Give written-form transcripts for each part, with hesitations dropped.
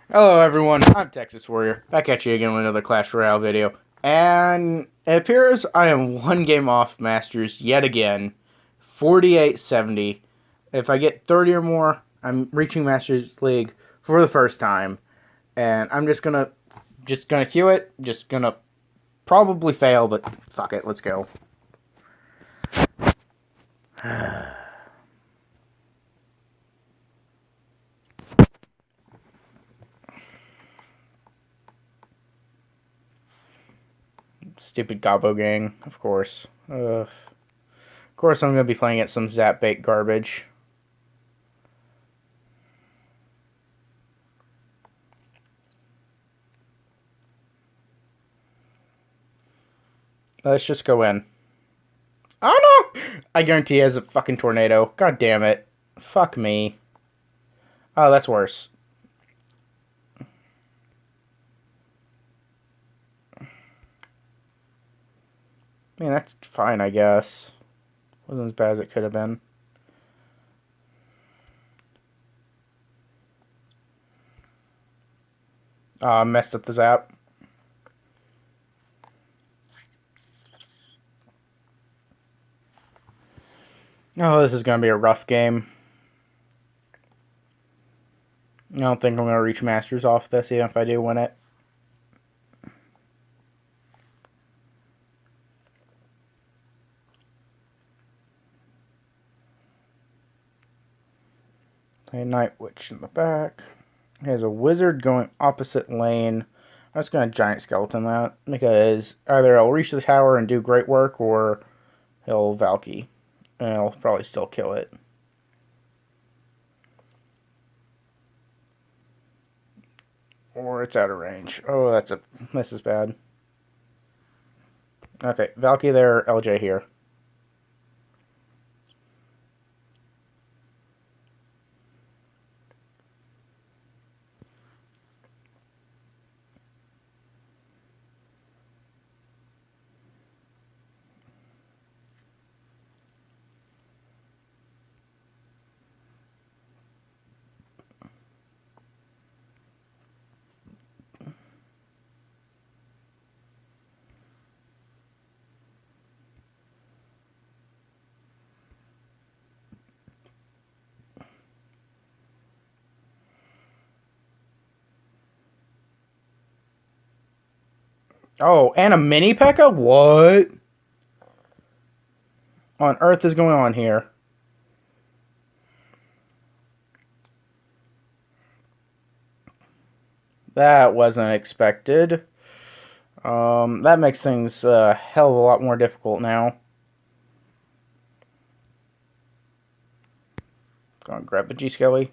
Hello everyone, I'm Texas Warrior, back at you again with another Clash Royale video. And it appears I am one game off Masters yet again, 48-70. If I get 30 or more, I'm reaching Masters League for the first time. And I'm just gonna queue it, just gonna probably fail, but fuck it, let's go. Stupid Gobbo gang, of course. Of course I'm gonna be playing at some Zap Bait garbage. Let's just go in. Oh no! I guarantee he has a fucking tornado. God damn it. Fuck me. Oh, that's worse. I mean, that's fine, I guess. Wasn't as bad as it could have been. Messed up the zap. Oh, this is going to be a rough game. I don't think I'm going to reach Masters off this, even if I do win it. Play Night Witch in the back. He has a Wizard going opposite lane. I'm just going to Giant Skeleton that, because either I'll reach the tower and do great work, or he'll Valky. And I'll probably still kill it. Or it's out of range. Oh, this is bad. Okay, Valky there, LJ here. Oh, and a mini P.E.K.K.A? What on earth is going on here? That wasn't expected. That makes things a hell of a lot more difficult now. Gonna grab the G-Skelly.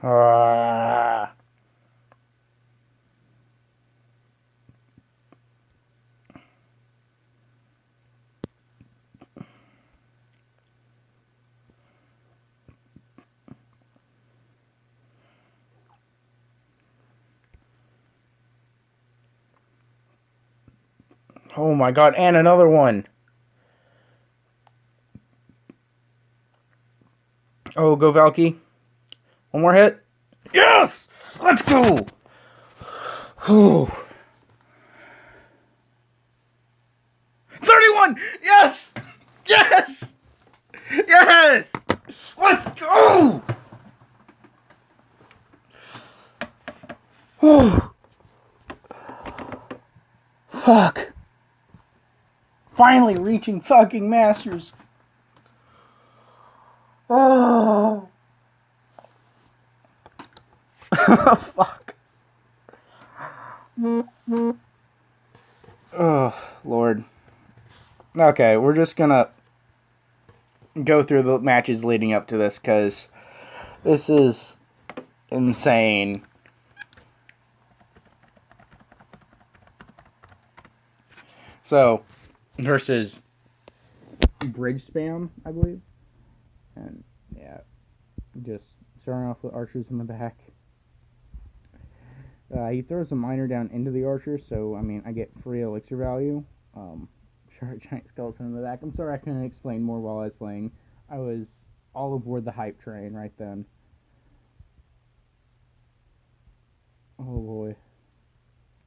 Ah. Oh my god, and another one. Oh, go Valky. One more hit. Yes! Let's go! Whew. 31! Yes! Yes! Yes! Let's go! Whew. Fuck. Finally reaching fucking Masters. Oh. Fuck. Oh, Lord. Okay, we're just gonna go through the matches leading up to this, because this is insane. So, versus bridge spam, I believe. And, yeah, just starting off with archers in the back. He throws a miner down into the archer, so, I mean, I get free elixir value. Giant skeleton in the back. I'm sorry I couldn't explain more while I was playing. I was all aboard the hype train right then. Oh boy.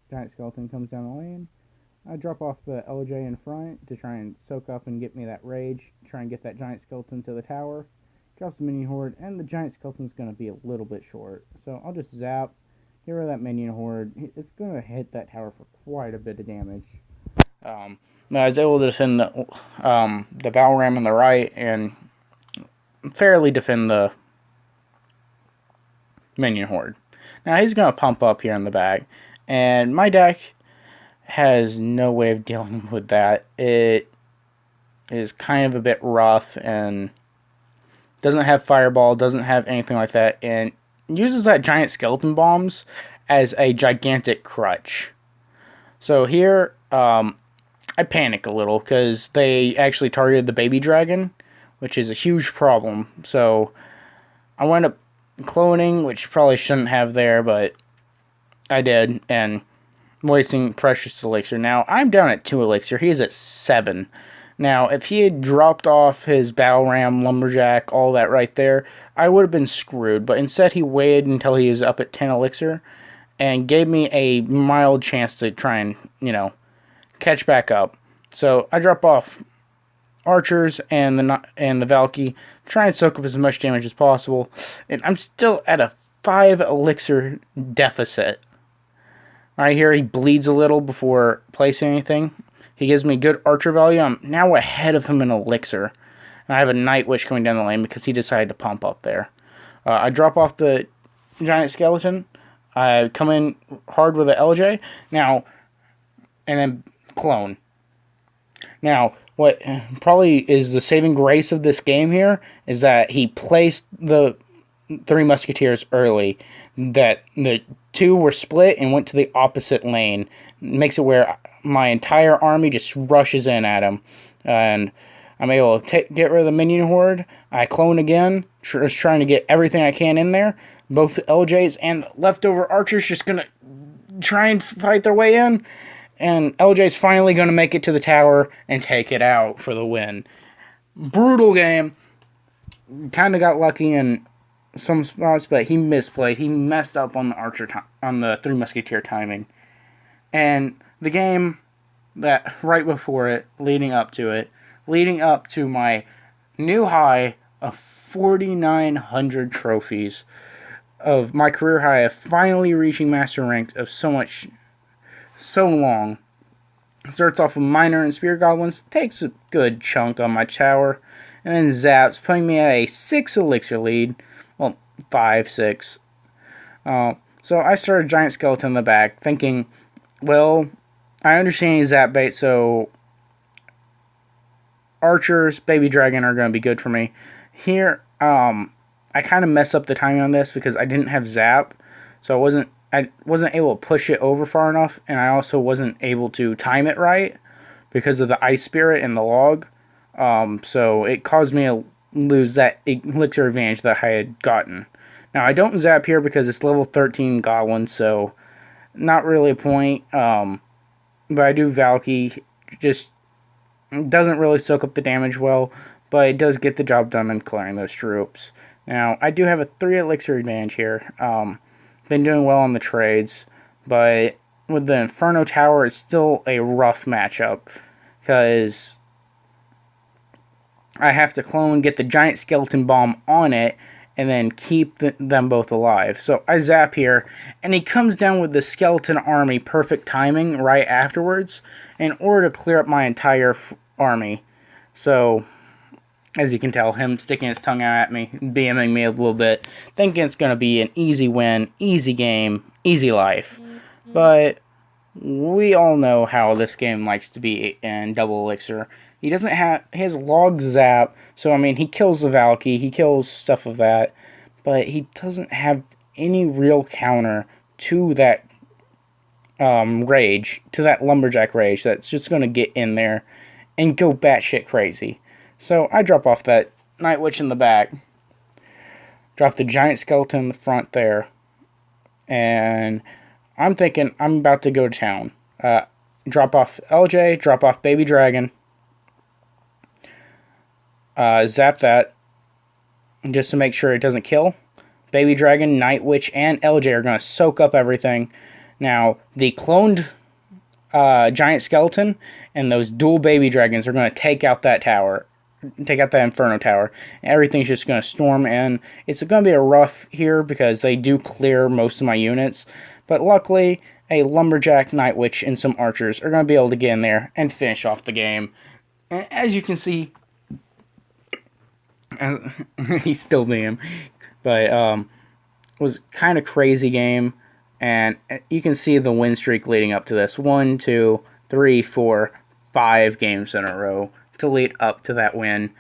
Giant skeleton comes down the lane. I drop off the LJ in front to try and soak up and get me that rage. Try and get that giant skeleton to the tower. Drops the minion horde, and the giant skeleton's going to be a little bit short. So I'll just zap, get rid of that minion horde. It's going to hit that tower for quite a bit of damage. I was able to defend the battle ram on the right and fairly defend the minion horde. Now he's going to pump up here in the back, and my deck has no way of dealing with that. It is kind of a bit rough and doesn't have fireball, doesn't have anything like that, and uses that giant skeleton bombs as a gigantic crutch. So here, I panic a little because they actually targeted the baby dragon, which is a huge problem. So I wound up cloning, which probably shouldn't have there, but I did, and wasting precious elixir. Now, I'm down at 2 elixir. He is at 7. Now, if he had dropped off his battle ram, lumberjack, all that right there, I would have been screwed. But instead, he waited until he was up at 10 elixir and gave me a mild chance to try and, catch back up. So I drop off archers and the Valky, try and soak up as much damage as possible, and I'm still at a 5 elixir deficit. Right here, he bleeds a little before placing anything. He gives me good archer value. I'm now ahead of him in elixir. And I have a Night Witch coming down the lane because he decided to pump up there. I drop off the giant skeleton. I come in hard with the LJ. Now, and then clone. Now, what probably is the saving grace of this game here is that he placed the 3 musketeers early. That the 2 were split and went to the opposite lane. Makes it where my entire army just rushes in at him. And I'm able to get rid of the minion horde. I clone again, just trying to get everything I can in there. Both the LJs and the leftover archers just going to try and fight their way in. And LJ's finally going to make it to the tower and take it out for the win. Brutal game. Kind of got lucky in some spots, but he misplayed. He messed up on the on the 3 musketeer timing. And the game that right before it, leading up to my new high of 4,900 trophies, of my career high of finally reaching master rank of so long. Starts off with miner and spear goblins, takes a good chunk on my tower, and then zaps, putting me at a 6 elixir lead. Well, 5, 6. So I started giant skeleton in the back, thinking, well, I understand he's zap bait, so archers, baby dragon are going to be good for me. Here, I kind of messed up the timing on this because I didn't have zap, so I wasn't able to push it over far enough, and I also wasn't able to time it right because of the ice spirit and the log. So it caused me to lose that elixir advantage that I had gotten. Now I don't zap here because it's level 13 goblin, so not really a point. But I do Valky. Just doesn't really soak up the damage well, but it does get the job done in clearing those troops. Now I do have a 3 elixir advantage here. Been doing well on the trades, but with the Inferno Tower, it's still a rough matchup because I have to clone, get the giant skeleton bomb on it, and then keep them both alive. So I zap here, and he comes down with the skeleton army, perfect timing, right afterwards, in order to clear up my entire army. So, as you can tell, him sticking his tongue out at me, BMing me a little bit, thinking it's going to be an easy win, easy game, easy life. But we all know how this game likes to be in Double Elixir. He doesn't have his log zap, so I mean, he kills the Valky, he kills stuff of that, but he doesn't have any real counter to that rage, to that lumberjack rage that's just going to get in there and go batshit crazy. So I drop off that Night Witch in the back, drop the giant skeleton in the front there, and I'm thinking I'm about to go to town. Drop off LJ, drop off Baby Dragon, zap that just to make sure it doesn't kill. Baby Dragon, Night Witch, and LJ are going to soak up everything. Now, the cloned giant skeleton and those dual baby dragons are going to take out that tower. Take out that Inferno Tower. And everything's just going to storm in. It's going to be a rough here because they do clear most of my units. But luckily, a Lumberjack, Night Witch, and some archers are going to be able to get in there and finish off the game. And as you can see, he's still being, but it was kind of crazy game. And you can see the win streak leading up to this. 1, 2, 3, 4, 5 games in a row to lead up to that win.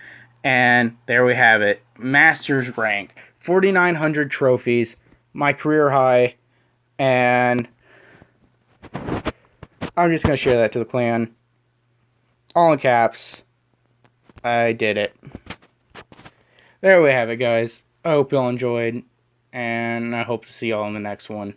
And there we have it. Masters rank. 4,900 trophies. My career high. And I'm just going to share that to the clan. All in caps. I did it. There we have it, guys. I hope you all enjoyed. And I hope to see you all in the next one.